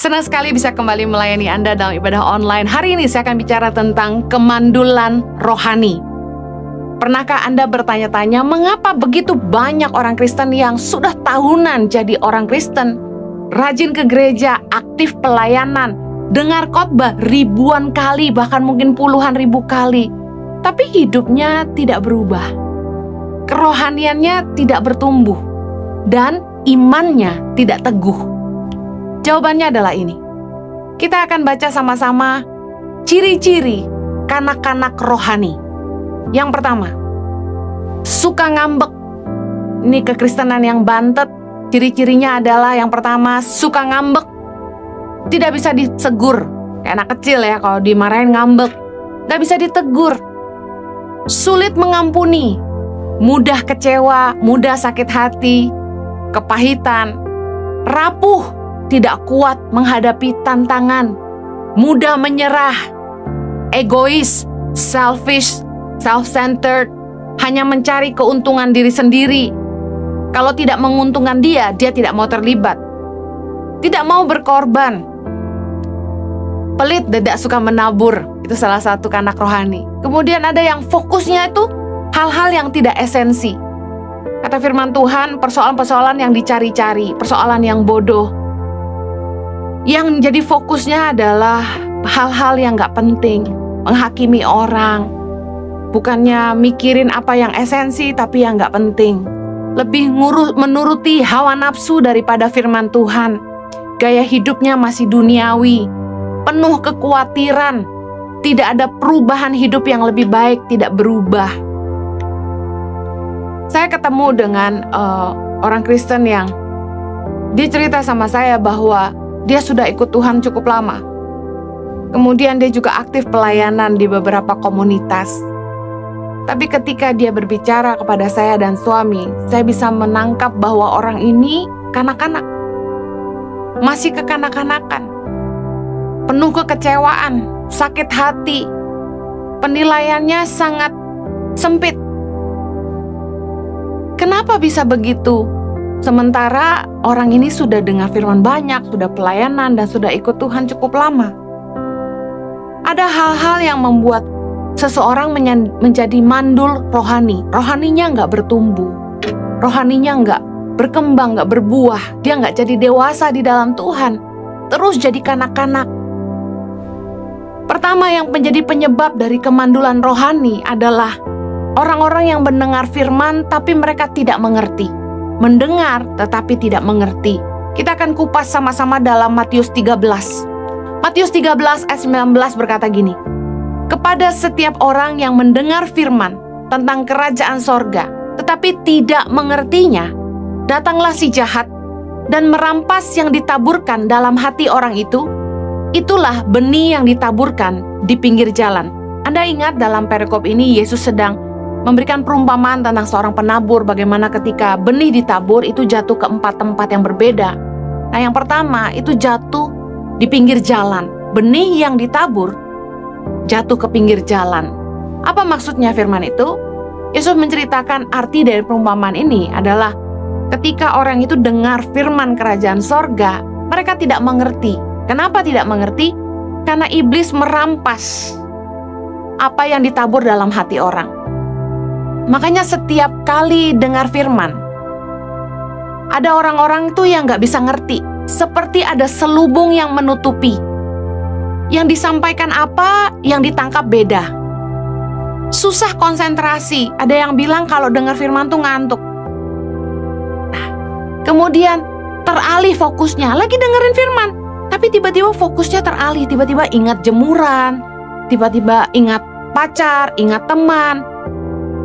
Senang sekali bisa kembali melayani Anda dalam ibadah online. Hari ini saya akan bicara tentang kemandulan rohani. Pernahkah Anda bertanya-tanya mengapa begitu banyak orang Kristen yang sudah tahunan jadi orang Kristen, rajin ke gereja, aktif pelayanan, dengar khotbah ribuan kali, bahkan mungkin puluhan ribu kali, tapi hidupnya tidak berubah, kerohaniannya tidak bertumbuh, dan imannya tidak teguh? Jawabannya adalah ini. Kita akan baca sama-sama ciri-ciri kanak-kanak rohani. Yang pertama, suka ngambek. Ini kekristenan yang bantet. Ciri-cirinya adalah yang pertama, suka ngambek. Tidak bisa ditegur. Kayak anak kecil ya, kalau dimarahin ngambek. Gak bisa ditegur. Sulit mengampuni. Mudah kecewa, mudah sakit hati, kepahitan, rapuh, tidak kuat menghadapi tantangan, mudah menyerah, egois, selfish, self-centered, hanya mencari keuntungan diri sendiri. Kalau tidak menguntungkan dia tidak mau terlibat, tidak mau berkorban. Pelit, tidak suka menabur, itu salah satu kanak rohani. Kemudian ada yang fokusnya itu hal-hal yang tidak esensi. Kata firman Tuhan, persoalan-persoalan yang dicari-cari, persoalan yang bodoh. Yang menjadi fokusnya adalah hal-hal yang gak penting, menghakimi orang, bukannya mikirin apa yang esensi tapi yang gak penting. Lebih menuruti hawa nafsu daripada firman Tuhan. Gaya hidupnya masih duniawi, penuh kekhawatiran, tidak ada perubahan hidup yang lebih baik, tidak berubah. Saya ketemu dengan orang Kristen yang dia cerita sama saya bahwa dia sudah ikut Tuhan cukup lama. Kemudian dia juga aktif pelayanan di beberapa komunitas. Tapi ketika dia berbicara kepada saya dan suami, saya bisa menangkap bahwa orang ini kanak-kanak. Masih kekanak-kanakan. Penuh kekecewaan, sakit hati. Penilaiannya sangat sempit. Kenapa bisa begitu? Sementara orang ini sudah dengar firman banyak, sudah pelayanan, dan sudah ikut Tuhan cukup lama. Ada hal-hal yang membuat seseorang menjadi mandul rohani. Rohaninya nggak bertumbuh, rohaninya nggak berkembang, nggak berbuah. Dia nggak jadi dewasa di dalam Tuhan, terus jadi kanak-kanak. Pertama yang menjadi penyebab dari kemandulan rohani adalah orang-orang yang mendengar firman tapi mereka tidak mengerti. Mendengar tetapi tidak mengerti. Kita akan kupas sama-sama dalam Matius 13. Matius 13 ayat 19 berkata gini. Kepada setiap orang yang mendengar firman tentang kerajaan sorga, tetapi tidak mengertinya, datanglah si jahat dan merampas yang ditaburkan dalam hati orang itu. Itulah benih yang ditaburkan di pinggir jalan. Anda ingat dalam perikop ini Yesus sedang memberikan perumpamaan tentang seorang penabur, bagaimana ketika benih ditabur itu jatuh ke 4 tempat yang berbeda. Nah, yang pertama itu jatuh di pinggir jalan. Benih yang ditabur jatuh ke pinggir jalan. Apa maksudnya firman itu? Yesus menceritakan arti dari perumpamaan ini adalah ketika orang itu dengar firman kerajaan sorga, mereka tidak mengerti. Kenapa tidak mengerti? Karena iblis merampas apa yang ditabur dalam hati orang. Makanya setiap kali dengar firman, ada orang-orang itu yang gak bisa ngerti. Seperti ada selubung yang menutupi. Yang disampaikan apa, yang ditangkap beda. Susah konsentrasi. Ada yang bilang kalau dengar firman tuh ngantuk. Nah, kemudian teralih fokusnya. Lagi dengerin firman, tapi tiba-tiba fokusnya teralih. Tiba-tiba ingat jemuran, tiba-tiba ingat pacar, ingat teman.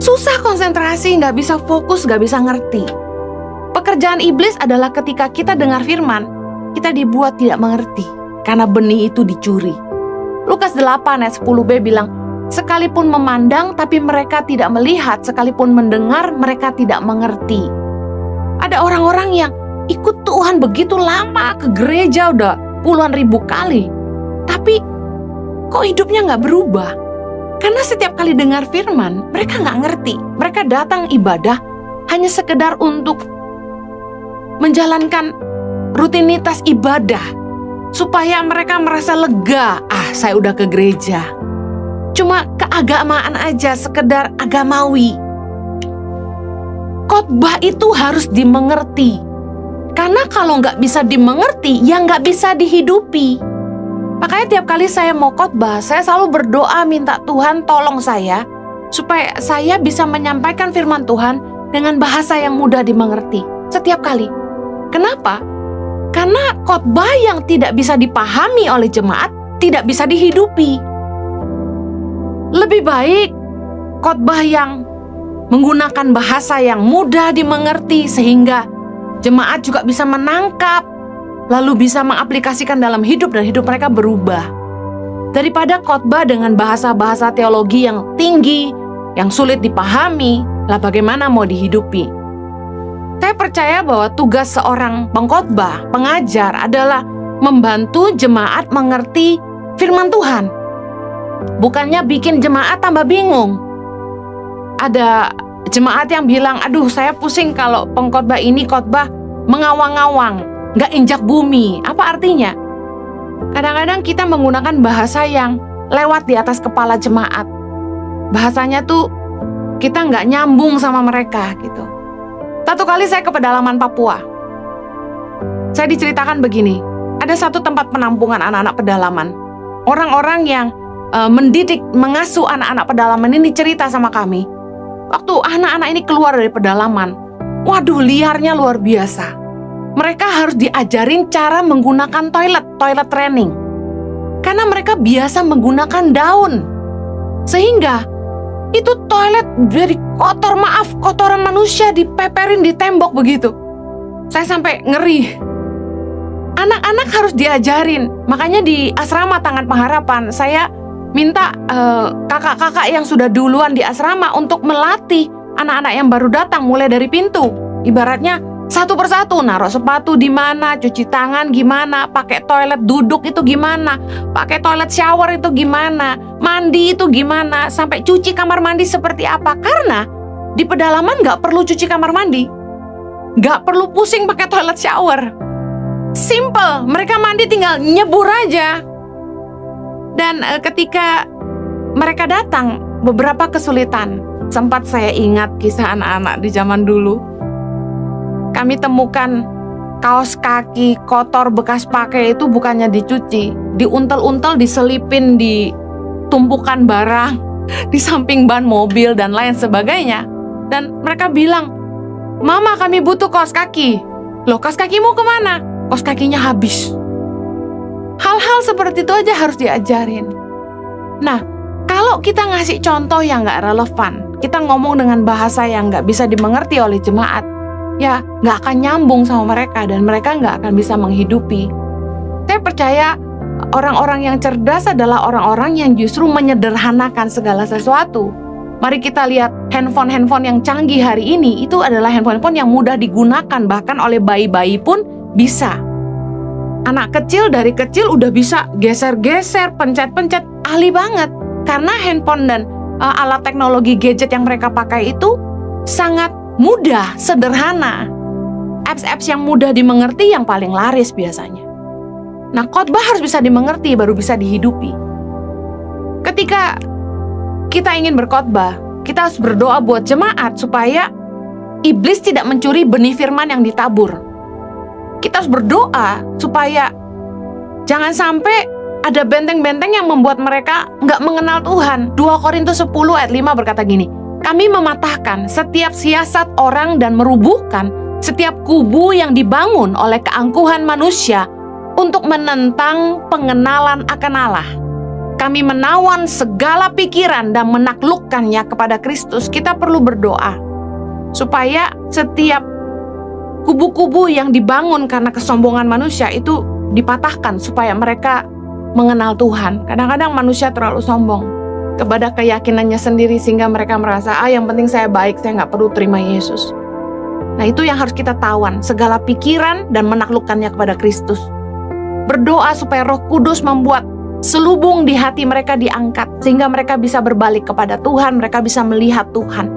Susah konsentrasi, gak bisa fokus, gak bisa ngerti. Pekerjaan iblis adalah ketika kita dengar firman, kita dibuat tidak mengerti, karena benih itu dicuri. Lukas 8 ayat 10b bilang, sekalipun memandang tapi mereka tidak melihat, sekalipun mendengar mereka tidak mengerti. Ada orang-orang yang ikut Tuhan begitu lama, ke gereja udah puluhan ribu kali, tapi kok hidupnya gak berubah? Karena setiap kali dengar firman, mereka gak ngerti. Mereka datang ibadah hanya sekedar untuk menjalankan rutinitas ibadah. supaya mereka merasa lega. Saya udah ke gereja. Cuma keagamaan aja, sekedar agamawi. Khotbah itu harus dimengerti. Karena kalau nggak bisa dimengerti, ya nggak bisa dihidupi. Makanya tiap kali saya mau khotbah, saya selalu berdoa minta Tuhan tolong saya, supaya saya bisa menyampaikan firman Tuhan dengan bahasa yang mudah dimengerti. Setiap kali. Kenapa? Karena khotbah yang tidak bisa dipahami oleh jemaat, tidak bisa dihidupi. Lebih baik khotbah yang menggunakan bahasa yang mudah dimengerti sehingga jemaat juga bisa menangkap, lalu bisa mengaplikasikan dalam hidup dan hidup mereka berubah. Daripada khotbah dengan bahasa-bahasa teologi yang tinggi, yang sulit dipahami, lah bagaimana mau dihidupi? Saya percaya bahwa tugas seorang pengkhotbah, pengajar adalah membantu jemaat mengerti firman Tuhan. Bukannya bikin jemaat tambah bingung. Ada jemaat yang bilang, aduh saya pusing kalau pengkhotbah ini khotbah mengawang-awang, nggak injak bumi. Apa artinya? Kadang-kadang kita menggunakan bahasa yang lewat di atas kepala jemaat. Bahasanya tuh kita nggak nyambung sama mereka gitu. Satu kali saya ke pedalaman Papua. Saya diceritakan begini, ada satu tempat penampungan anak-anak pedalaman. Orang-orang yang mendidik, mengasuh anak-anak pedalaman ini cerita sama kami. Waktu anak-anak ini keluar dari pedalaman, waduh liarnya luar biasa. Mereka harus diajarin cara menggunakan toilet training. Karena mereka biasa menggunakan daun. Sehingga itu toilet dari kotoran manusia dipeperin di tembok begitu. Saya sampai ngeri. Anak-anak harus diajarin. Makanya di asrama Tangan Pengharapan, saya minta kakak-kakak yang sudah duluan di asrama untuk melatih anak-anak yang baru datang mulai dari pintu. Ibaratnya satu persatu, naruh sepatu di mana, cuci tangan gimana, pakai toilet duduk itu gimana, pakai toilet shower itu gimana, mandi itu gimana, sampai cuci kamar mandi seperti apa. Karena di pedalaman nggak perlu cuci kamar mandi, nggak perlu pusing pakai toilet shower. Simple, mereka mandi tinggal nyebur aja. Dan ketika mereka datang, beberapa kesulitan. Sempat saya ingat kisah anak-anak di zaman dulu. Kami temukan kaos kaki kotor bekas pakai itu bukannya dicuci, diuntel-untel, diselipin di tumpukan barang, di samping ban mobil dan lain sebagainya. Dan mereka bilang, "Mama, kami butuh kaos kaki." "Loh, kaos kakimu kemana?" "Kaos kakinya habis." Hal-hal seperti itu aja harus diajarin. Nah, kalau kita ngasih contoh yang nggak relevan, kita ngomong dengan bahasa yang nggak bisa dimengerti oleh jemaat, ya nggak akan nyambung sama mereka dan mereka nggak akan bisa menghidupi. Saya percaya orang-orang yang cerdas adalah orang-orang yang justru menyederhanakan segala sesuatu. Mari kita lihat handphone yang canggih hari ini, itu adalah handphone yang mudah digunakan, bahkan oleh bayi-bayi pun bisa. Anak kecil dari kecil udah bisa geser-geser, pencet-pencet, ahli banget. Karena handphone dan alat teknologi gadget yang mereka pakai itu sangat mudah, sederhana. Apps-apps yang mudah dimengerti yang paling laris biasanya. Nah, khotbah harus bisa dimengerti, baru bisa dihidupi. Ketika kita ingin berkhotbah, kita harus berdoa buat jemaat supaya iblis tidak mencuri benih firman yang ditabur. Kita harus berdoa supaya jangan sampai ada benteng-benteng yang membuat mereka nggak mengenal Tuhan. 2 Korintus 10 ayat 5 berkata gini, "Kami mematahkan setiap siasat orang dan merubuhkan setiap kubu yang dibangun oleh keangkuhan manusia untuk menentang pengenalan akan Allah. Kami menawan segala pikiran dan menaklukkannya kepada Kristus." Kita perlu berdoa supaya setiap kubu-kubu yang dibangun karena kesombongan manusia itu dipatahkan supaya mereka mengenal Tuhan. Kadang-kadang manusia terlalu sombong kepada keyakinannya sendiri sehingga mereka merasa, yang penting saya baik, saya nggak perlu terima Yesus. Nah, itu yang harus kita tawan, segala pikiran dan menaklukkannya kepada Kristus. Berdoa supaya Roh Kudus membuat selubung di hati mereka diangkat sehingga mereka bisa berbalik kepada Tuhan, mereka bisa melihat Tuhan.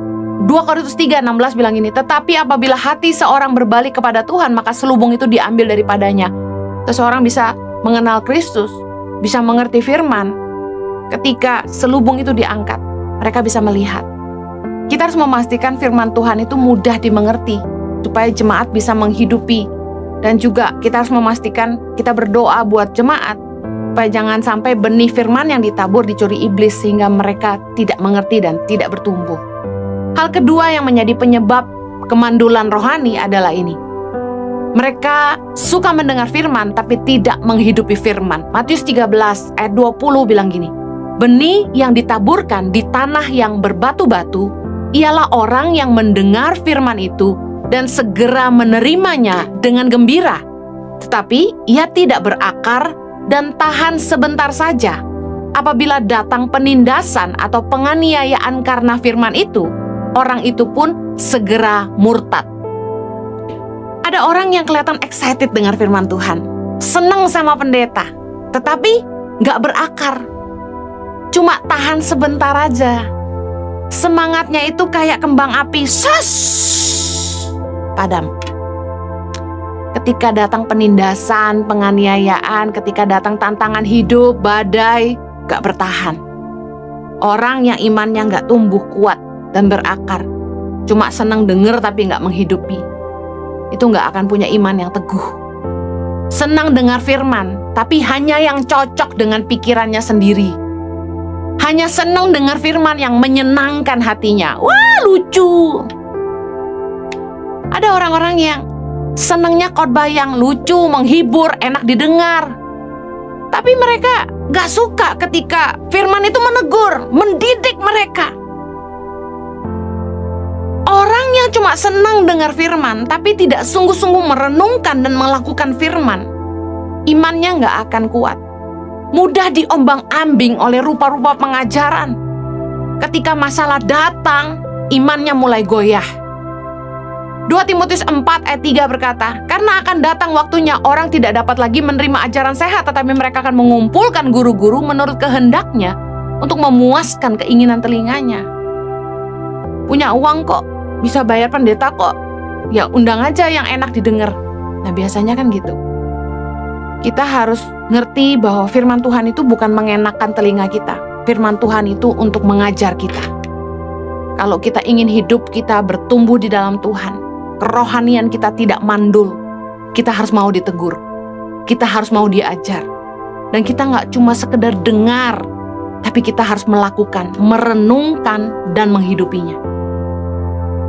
2 Korintus 3:16 bilang ini, "Tetapi apabila hati seorang berbalik kepada Tuhan, maka selubung itu diambil daripadanya." Seseorang bisa mengenal Kristus, bisa mengerti firman, ketika selubung itu diangkat, mereka bisa melihat. Kita harus memastikan firman Tuhan itu mudah dimengerti, supaya jemaat bisa menghidupi. Dan juga kita harus memastikan kita berdoa buat jemaat, supaya jangan sampai benih firman yang ditabur dicuri iblis, sehingga mereka tidak mengerti dan tidak bertumbuh. Hal kedua yang menjadi penyebab kemandulan rohani adalah ini. Mereka suka mendengar firman tapi tidak menghidupi firman. Matius 13 ayat 20 bilang gini, benih yang ditaburkan di tanah yang berbatu-batu ialah orang yang mendengar firman itu dan segera menerimanya dengan gembira. Tetapi ia tidak berakar dan tahan sebentar saja. Apabila datang penindasan atau penganiayaan karena firman itu, orang itu pun segera murtad. Ada orang yang kelihatan excited dengar firman Tuhan, senang sama pendeta, tetapi gak berakar. Cuma tahan sebentar aja. Semangatnya itu kayak kembang api, padam. Ketika datang penindasan, penganiayaan, ketika datang tantangan hidup, badai, gak bertahan. Orang yang imannya gak tumbuh kuat dan berakar, cuma senang denger tapi gak menghidupi, itu gak akan punya iman yang teguh. Senang dengar firman, tapi hanya yang cocok dengan pikirannya sendiri. Hanya senang dengar firman yang menyenangkan hatinya. Wah, lucu. Ada orang-orang yang senangnya khotbah yang lucu, menghibur, enak didengar. Tapi mereka gak suka ketika firman itu menegur, mendidik mereka. Orang yang cuma senang dengar firman, tapi tidak sungguh-sungguh merenungkan dan melakukan firman, imannya gak akan kuat. Mudah diombang-ambing oleh rupa-rupa pengajaran. Ketika masalah datang, imannya mulai goyah. 2 Timotius 4 ayat 3 berkata, karena akan datang waktunya orang tidak dapat lagi menerima ajaran sehat, tetapi mereka akan mengumpulkan guru-guru menurut kehendaknya untuk memuaskan keinginan telinganya. Punya uang kok, bisa bayar pendeta kok, ya undang aja yang enak didengar. Nah biasanya kan gitu. Kita harus ngerti bahwa firman Tuhan itu bukan mengenakkan telinga kita. Firman Tuhan itu untuk mengajar kita. Kalau kita ingin hidup kita bertumbuh di dalam Tuhan, kerohanian kita tidak mandul, kita harus mau ditegur, kita harus mau diajar. Dan kita gak cuma sekedar dengar, tapi kita harus melakukan, merenungkan, dan menghidupinya.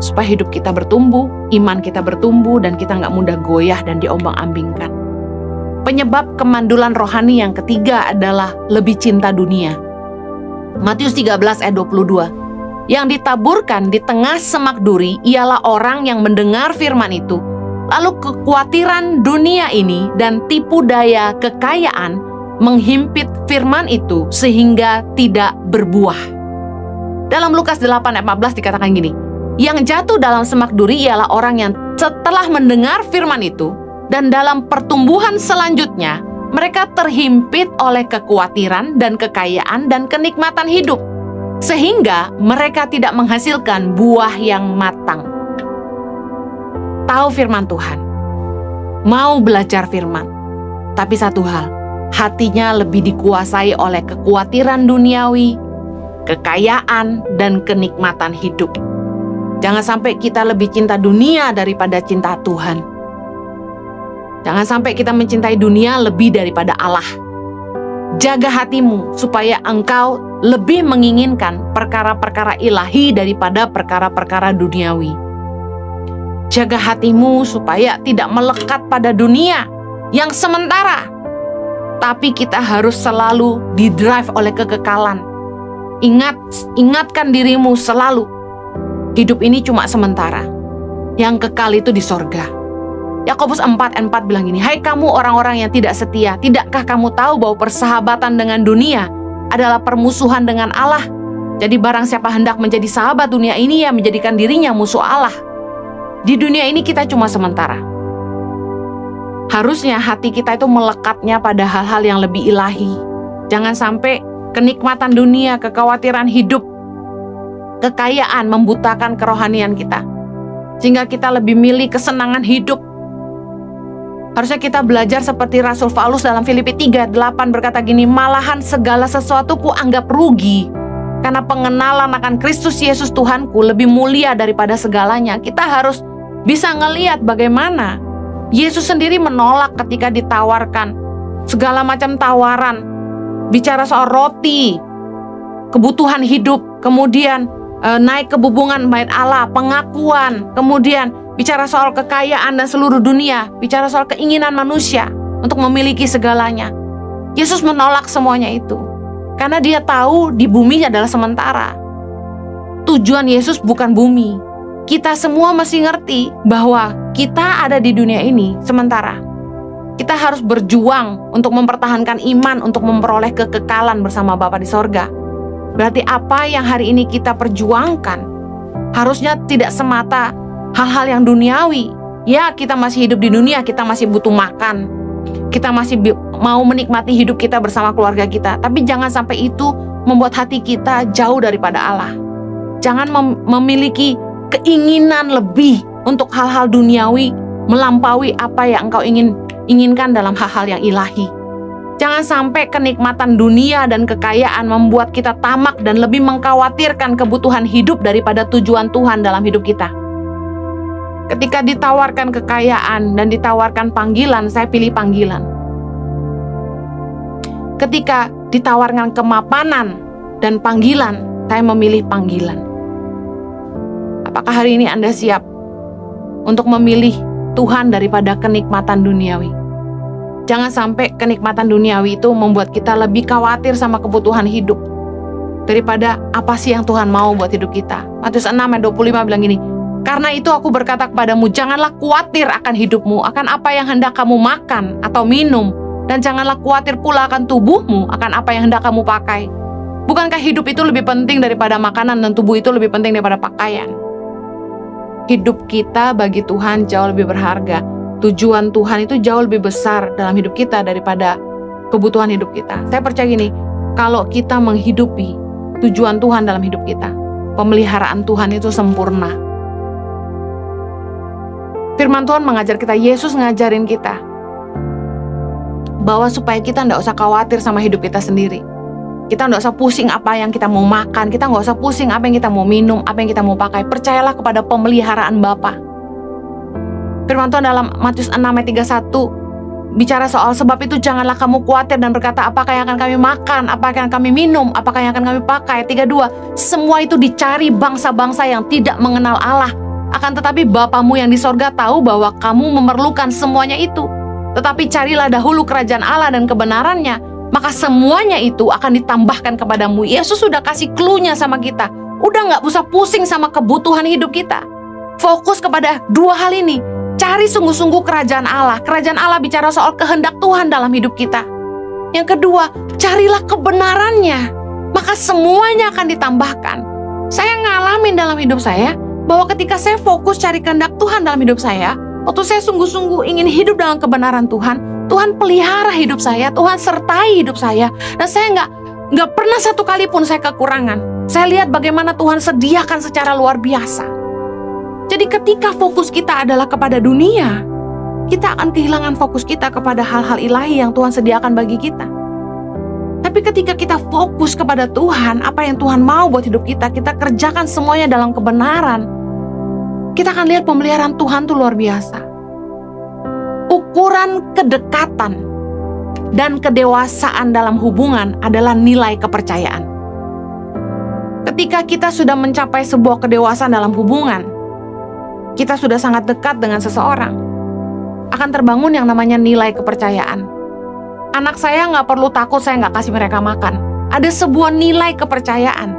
Supaya hidup kita bertumbuh, iman kita bertumbuh, dan kita gak mudah goyah dan diombang-ambingkan. Penyebab kemandulan rohani yang ketiga adalah lebih cinta dunia. Matius 13 ayat 22. Yang ditaburkan di tengah semak duri ialah orang yang mendengar firman itu, lalu kekhawatiran dunia ini dan tipu daya kekayaan menghimpit firman itu sehingga tidak berbuah. Dalam Lukas 8 ayat 14 dikatakan gini, yang jatuh dalam semak duri ialah orang yang setelah mendengar firman itu, dan dalam pertumbuhan selanjutnya, mereka terhimpit oleh kekhawatiran dan kekayaan dan kenikmatan hidup, sehingga mereka tidak menghasilkan buah yang matang. Tahu firman Tuhan, mau belajar firman, tapi satu hal, hatinya lebih dikuasai oleh kekhawatiran duniawi, kekayaan, dan kenikmatan hidup. Jangan sampai kita lebih cinta dunia daripada cinta Tuhan. Jangan sampai kita mencintai dunia lebih daripada Allah. Jaga hatimu supaya engkau lebih menginginkan perkara-perkara ilahi daripada perkara-perkara duniawi. Jaga hatimu supaya tidak melekat pada dunia yang sementara, tapi kita harus selalu didrive oleh kekekalan. Ingatkan dirimu selalu, hidup ini cuma sementara. Yang kekal itu di sorga. Yakobus 4:4 bilang gini, hai kamu orang-orang yang tidak setia, tidakkah kamu tahu bahwa persahabatan dengan dunia adalah permusuhan dengan Allah? Jadi barang siapa hendak menjadi sahabat dunia ini, ya menjadikan dirinya musuh Allah. Di dunia ini kita cuma sementara. Harusnya hati kita itu melekatnya pada hal-hal yang lebih ilahi. Jangan sampai kenikmatan dunia, kekhawatiran hidup, kekayaan membutakan kerohanian kita, sehingga kita lebih milih kesenangan hidup. Harusnya kita belajar seperti Rasul Paulus dalam Filipi 3:8 berkata gini, malahan segala sesuatu ku anggap rugi, karena pengenalan akan Kristus Yesus Tuhanku lebih mulia daripada segalanya. Kita harus bisa ngelihat bagaimana Yesus sendiri menolak ketika ditawarkan segala macam tawaran. Bicara soal roti, kebutuhan hidup, kemudian naik ke bubungan bait Allah, pengakuan, kemudian bicara soal kekayaan dan seluruh dunia, bicara soal keinginan manusia untuk memiliki segalanya. Yesus menolak semuanya itu, karena dia tahu di bumi adalah sementara. Tujuan Yesus bukan bumi. Kita semua mesti ngerti bahwa kita ada di dunia ini sementara. Kita harus berjuang untuk mempertahankan iman, untuk memperoleh kekekalan bersama Bapa di sorga. Berarti apa yang hari ini kita perjuangkan harusnya tidak semata hal-hal yang duniawi. Ya, kita masih hidup di dunia, kita masih butuh makan, kita masih mau menikmati hidup kita bersama keluarga kita. Tapi jangan sampai itu membuat hati kita jauh daripada Allah. Jangan memiliki keinginan lebih untuk hal-hal duniawi melampaui apa yang engkau inginkan dalam hal-hal yang ilahi. Jangan sampai kenikmatan dunia dan kekayaan membuat kita tamak dan lebih mengkhawatirkan kebutuhan hidup daripada tujuan Tuhan dalam hidup kita. Ketika ditawarkan kekayaan dan ditawarkan panggilan, saya pilih panggilan. Ketika ditawarkan kemapanan dan panggilan, saya memilih panggilan. Apakah hari ini Anda siap untuk memilih Tuhan daripada kenikmatan duniawi? Jangan sampai kenikmatan duniawi itu membuat kita lebih khawatir sama kebutuhan hidup daripada apa sih yang Tuhan mau buat hidup kita. Matius 6:25 bilang gini, karena itu aku berkata kepadamu, janganlah khawatir akan hidupmu, akan apa yang hendak kamu makan atau minum, dan janganlah khawatir pula akan tubuhmu, akan apa yang hendak kamu pakai. Bukankah hidup itu lebih penting daripada makanan dan tubuh itu lebih penting daripada pakaian? Hidup kita bagi Tuhan jauh lebih berharga. Tujuan Tuhan itu jauh lebih besar dalam hidup kita daripada kebutuhan hidup kita. Saya percaya gini, kalau kita menghidupi tujuan Tuhan dalam hidup kita, pemeliharaan Tuhan itu sempurna. Firman Tuhan mengajar kita, Yesus ngajarin kita bahwa supaya kita tidak usah khawatir sama hidup kita sendiri. Kita tidak usah pusing apa yang kita mau makan, kita nggak usah pusing apa yang kita mau minum, apa yang kita mau pakai. Percayalah kepada pemeliharaan Bapa. Firman Tuhan dalam Matius 6:31 bicara soal sebab itu janganlah kamu khawatir dan berkata apakah yang akan kami makan, apakah yang kami minum, apakah yang akan kami pakai. 32, semua itu dicari bangsa-bangsa yang tidak mengenal Allah. Akan tetapi Bapamu yang di sorga tahu bahwa kamu memerlukan semuanya itu. Tetapi carilah dahulu kerajaan Allah dan kebenarannya, maka semuanya itu akan ditambahkan kepadamu. Yesus sudah kasih clue-nya sama kita. Udah gak usah pusing sama kebutuhan hidup kita. Fokus kepada dua hal ini. Cari sungguh-sungguh kerajaan Allah. Kerajaan Allah bicara soal kehendak Tuhan dalam hidup kita. Yang kedua, carilah kebenarannya, maka semuanya akan ditambahkan. Saya ngalamin dalam hidup saya bahwa ketika saya fokus cari kehendak Tuhan dalam hidup saya, waktu saya sungguh-sungguh ingin hidup dalam kebenaran Tuhan, Tuhan pelihara hidup saya, Tuhan sertai hidup saya, dan saya nggak pernah satu kali pun saya kekurangan. Saya lihat bagaimana Tuhan sediakan secara luar biasa. Jadi ketika fokus kita adalah kepada dunia, kita akan kehilangan fokus kita kepada hal-hal ilahi yang Tuhan sediakan bagi kita. Tapi ketika kita fokus kepada Tuhan, apa yang Tuhan mau buat hidup kita, kita kerjakan semuanya dalam kebenaran, kita akan lihat pemeliharaan Tuhan itu luar biasa. Ukuran kedekatan dan kedewasaan dalam hubungan adalah nilai kepercayaan. Ketika kita sudah mencapai sebuah kedewasaan dalam hubungan, kita sudah sangat dekat dengan seseorang, akan terbangun yang namanya nilai kepercayaan. Anak saya nggak perlu takut saya nggak kasih mereka makan. Ada sebuah nilai kepercayaan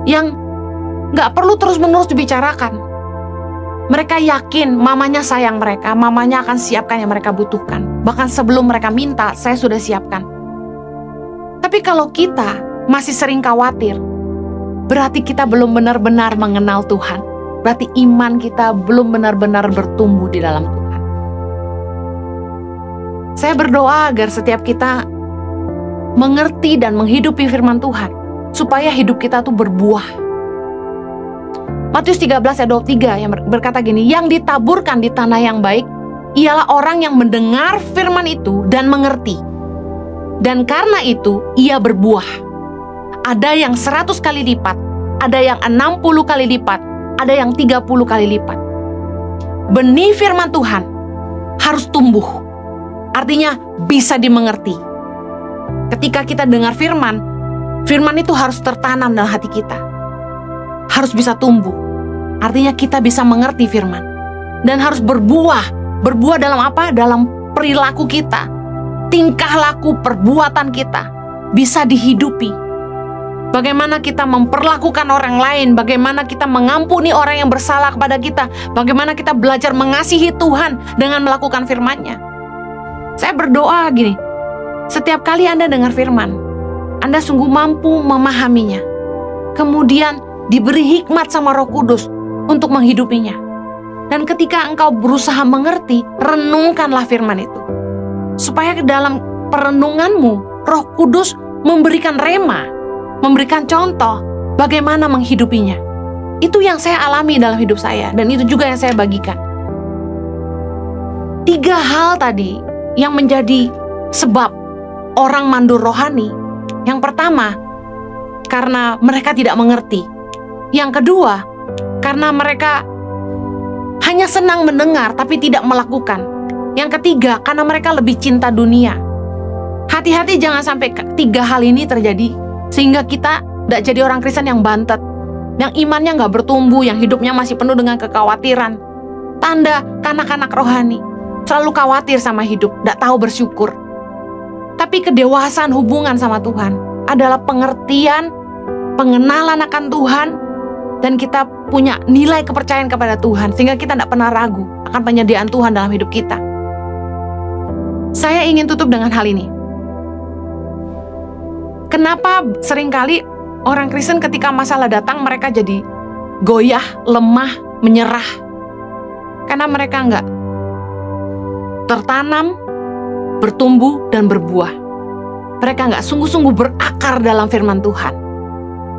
yang nggak perlu terus-menerus dibicarakan. Mereka yakin mamanya sayang mereka, mamanya akan siapkan yang mereka butuhkan. Bahkan sebelum mereka minta, saya sudah siapkan. Tapi kalau kita masih sering khawatir, berarti kita belum benar-benar mengenal Tuhan. Berarti iman kita belum benar-benar bertumbuh di dalam Tuhan. Saya berdoa agar setiap kita mengerti dan menghidupi firman Tuhan, supaya hidup kita tuh berbuah. Matius 13:23 yang berkata gini, yang ditaburkan di tanah yang baik, ialah orang yang mendengar firman itu dan mengerti. Dan karena itu ia berbuah. Ada yang 100 kali lipat, ada yang 60 kali lipat, ada yang 30 kali lipat. Benih firman Tuhan harus tumbuh. Artinya bisa dimengerti. Ketika kita dengar firman, firman itu harus tertanam dalam hati kita. Harus bisa tumbuh. Artinya kita bisa mengerti firman. Dan harus berbuah. Berbuah dalam apa? Dalam perilaku kita. Tingkah laku perbuatan kita bisa dihidupi. Bagaimana kita memperlakukan orang lain, bagaimana kita mengampuni orang yang bersalah kepada kita, bagaimana kita belajar mengasihi Tuhan dengan melakukan firman-Nya. Saya berdoa gini, setiap kali Anda dengar firman, Anda sungguh mampu memahaminya. Kemudian diberi hikmat sama Roh Kudus untuk menghidupinya. Dan ketika engkau berusaha mengerti, renungkanlah firman itu. Supaya ke dalam perenunganmu, Roh Kudus memberikan rema, memberikan contoh bagaimana menghidupinya. Itu yang saya alami dalam hidup saya, dan itu juga yang saya bagikan. 3 hal tadi yang menjadi sebab orang mandul rohani. Yang pertama, karena mereka tidak mengerti. Yang kedua, karena mereka hanya senang mendengar tapi tidak melakukan. Yang ketiga, karena mereka lebih cinta dunia. Hati-hati jangan sampai 3 hal ini terjadi, sehingga kita tidak jadi orang Kristen yang bantet, yang imannya nggak bertumbuh, yang hidupnya masih penuh dengan kekhawatiran. Tanda kanak-kanak rohani, selalu khawatir sama hidup, tidak tahu bersyukur. Tapi kedewasaan hubungan sama Tuhan adalah pengertian, pengenalan akan Tuhan, dan kita punya nilai kepercayaan kepada Tuhan, sehingga kita tidak pernah ragu akan penyediaan Tuhan dalam hidup kita. Saya ingin tutup dengan hal ini. Kenapa seringkali orang Kristen ketika masalah datang mereka jadi goyah, lemah, menyerah? Karena mereka nggak tertanam, bertumbuh, dan berbuah. Mereka nggak sungguh-sungguh berakar dalam firman Tuhan.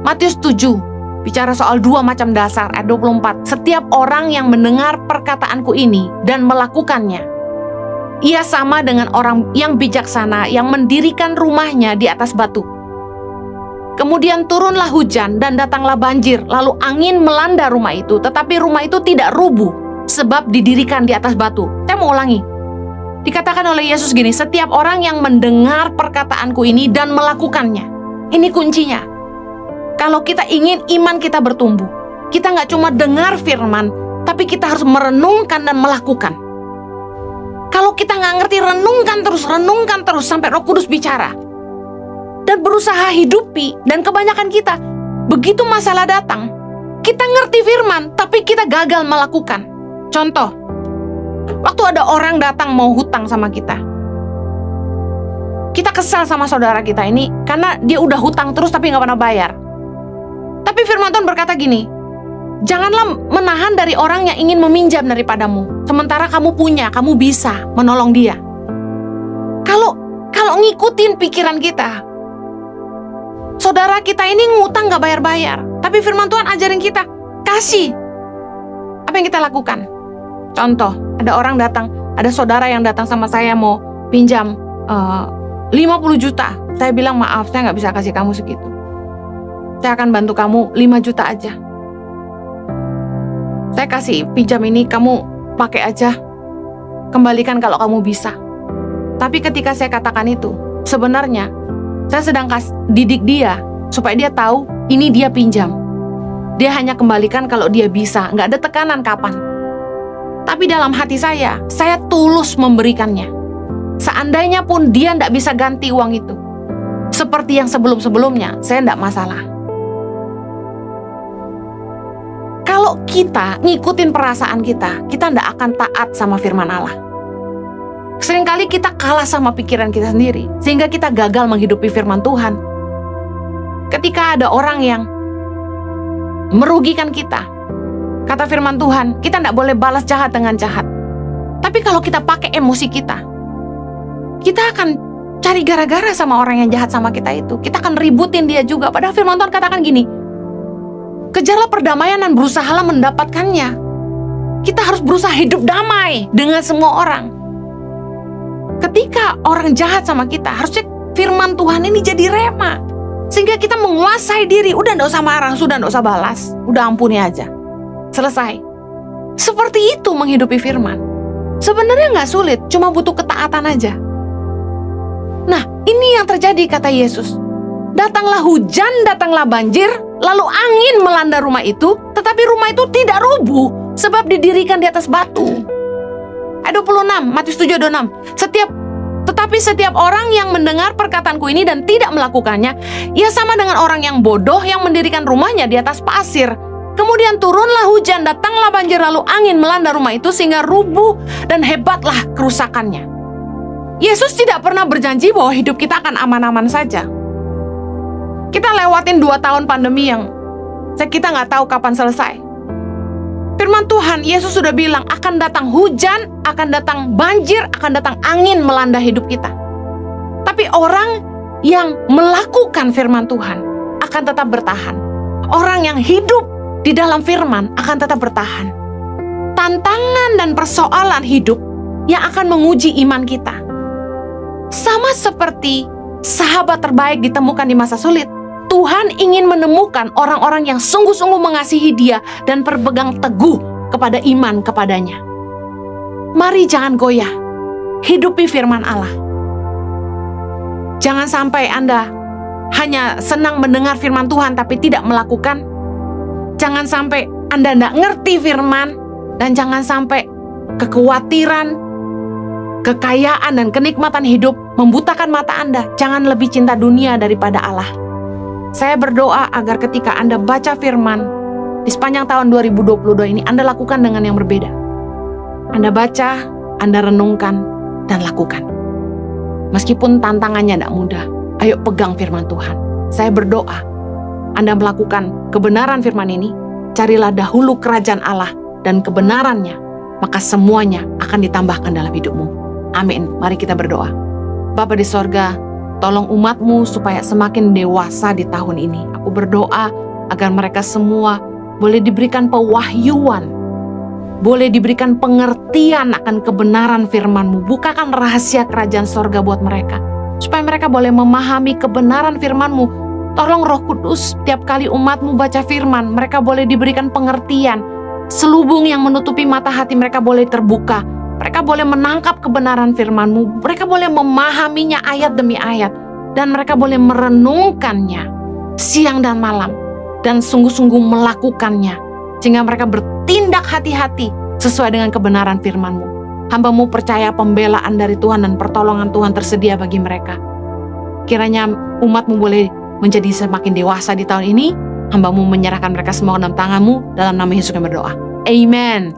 Matius 7 bicara soal 2 macam dasar, ayat 24. Setiap orang yang mendengar perkataanku ini dan melakukannya, ia sama dengan orang yang bijaksana yang mendirikan rumahnya di atas batu. Kemudian turunlah hujan dan datanglah banjir, lalu angin melanda rumah itu, tetapi rumah itu tidak rubuh sebab didirikan di atas batu. Saya mau ulangi. Dikatakan oleh Yesus gini, setiap orang yang mendengar perkataanku ini dan melakukannya. Ini kuncinya. Kalau kita ingin iman kita bertumbuh, kita nggak cuma dengar firman, tapi kita harus merenungkan dan melakukan. Kalau kita nggak ngerti, renungkan terus sampai Roh Kudus bicara. Dan berusaha hidupi. Dan kebanyakan kita, begitu masalah datang, kita ngerti firman, tapi kita gagal melakukan. Contoh, waktu ada orang datang mau hutang sama kita, kita kesal sama saudara kita ini karena dia udah hutang terus tapi nggak pernah bayar. Tapi firman Tuhan berkata gini, janganlah menahan dari orang yang ingin meminjam daripadamu, sementara kamu punya, kamu bisa menolong dia. Kalau ngikutin pikiran kita, saudara kita ini ngutang gak bayar-bayar, tapi firman Tuhan ajarin kita, kasih. Apa yang kita lakukan? Contoh, ada orang datang, ada saudara yang datang sama saya mau pinjam 50 juta. Saya bilang, maaf, saya gak bisa kasih kamu segitu. Saya akan bantu kamu 5 juta aja. Saya kasih pinjam ini, kamu pakai aja. Kembalikan kalau kamu bisa. Tapi ketika saya katakan itu, sebenarnya saya sedang didik dia supaya dia tahu ini dia pinjam. Dia hanya kembalikan kalau dia bisa, nggak ada tekanan kapan. Tapi dalam hati saya tulus memberikannya. Seandainya pun dia nggak bisa ganti uang itu, seperti yang sebelum-sebelumnya, saya nggak masalah. Kalau kita ngikutin perasaan kita nggak akan taat sama firman Allah. Seringkali kita kalah sama pikiran kita sendiri, sehingga kita gagal menghidupi firman Tuhan. Ketika ada orang yang merugikan kita, kata firman Tuhan, kita tidak boleh balas jahat dengan jahat. Tapi kalau kita pakai emosi kita akan cari gara-gara sama orang yang jahat sama kita itu. Kita akan ributin dia juga. Padahal firman Tuhan katakan gini, kejarlah perdamaian dan berusahalah mendapatkannya. Kita harus berusaha hidup damai dengan semua orang. Ketika orang jahat sama kita, harusnya firman Tuhan ini jadi rema. Sehingga kita menguasai diri. Udah gak usah marah, sudah gak usah balas. Udah ampuni aja. Selesai. Seperti itu menghidupi firman. Sebenarnya gak sulit, cuma butuh ketaatan aja. Nah, ini yang terjadi kata Yesus. Datanglah hujan, datanglah banjir, lalu angin melanda rumah itu, tetapi rumah itu tidak rubuh, sebab didirikan di atas batu. Ayat 26, Matius 7:26. Tetapi setiap orang yang mendengar perkataanku ini dan tidak melakukannya, ia sama dengan orang yang bodoh yang mendirikan rumahnya di atas pasir. Kemudian turunlah hujan, datanglah banjir, lalu angin melanda rumah itu sehingga rubuh dan hebatlah kerusakannya. Yesus tidak pernah berjanji bahwa hidup kita akan aman-aman saja. Kita lewatin 2 tahun pandemi yang kita nggak tahu kapan selesai. Firman Tuhan, Yesus sudah bilang akan datang hujan, akan datang banjir, akan datang angin melanda hidup kita. Tapi orang yang melakukan firman Tuhan akan tetap bertahan. Orang yang hidup di dalam firman akan tetap bertahan. Tantangan dan persoalan hidup yang akan menguji iman kita. Sama seperti sahabat terbaik ditemukan di masa sulit. Tuhan ingin menemukan orang-orang yang sungguh-sungguh mengasihi Dia dan berpegang teguh kepada iman kepadanya. Mari jangan goyah, hidupi firman Allah. Jangan sampai Anda hanya senang mendengar firman Tuhan tapi tidak melakukan. Jangan sampai Anda tidak ngerti firman, dan jangan sampai kekhawatiran, kekayaan dan kenikmatan hidup membutakan mata Anda. Jangan lebih cinta dunia daripada Allah. Saya berdoa agar ketika Anda baca firman di sepanjang tahun 2022 ini, Anda lakukan dengan yang berbeda. Anda baca, Anda renungkan, dan lakukan. Meskipun tantangannya tidak mudah, ayo pegang firman Tuhan. Saya berdoa, Anda melakukan kebenaran firman ini, carilah dahulu kerajaan Allah dan kebenarannya, maka semuanya akan ditambahkan dalam hidupmu. Amin. Mari kita berdoa. Bapa di sorga, tolong umat-Mu supaya semakin dewasa di tahun ini. Aku berdoa agar mereka semua boleh diberikan pewahyuan, boleh diberikan pengertian akan kebenaran firman-Mu. Bukakan rahasia kerajaan sorga buat mereka, supaya mereka boleh memahami kebenaran firman-Mu. Tolong Roh Kudus, tiap kali umat-Mu baca firman, mereka boleh diberikan pengertian. Selubung yang menutupi mata hati mereka boleh terbuka. Mereka boleh menangkap kebenaran firman-Mu. Mereka boleh memahaminya ayat demi ayat. Dan mereka boleh merenungkannya siang dan malam. Dan sungguh-sungguh melakukannya. Sehingga mereka bertindak hati-hati sesuai dengan kebenaran firman-Mu. Hamba-Mu percaya pembelaan dari Tuhan dan pertolongan Tuhan tersedia bagi mereka. Kiranya umat-Mu boleh menjadi semakin dewasa di tahun ini. Hamba-Mu menyerahkan mereka semua ke dalam tangan-Mu. Dalam nama Yesus kami berdoa. Amen.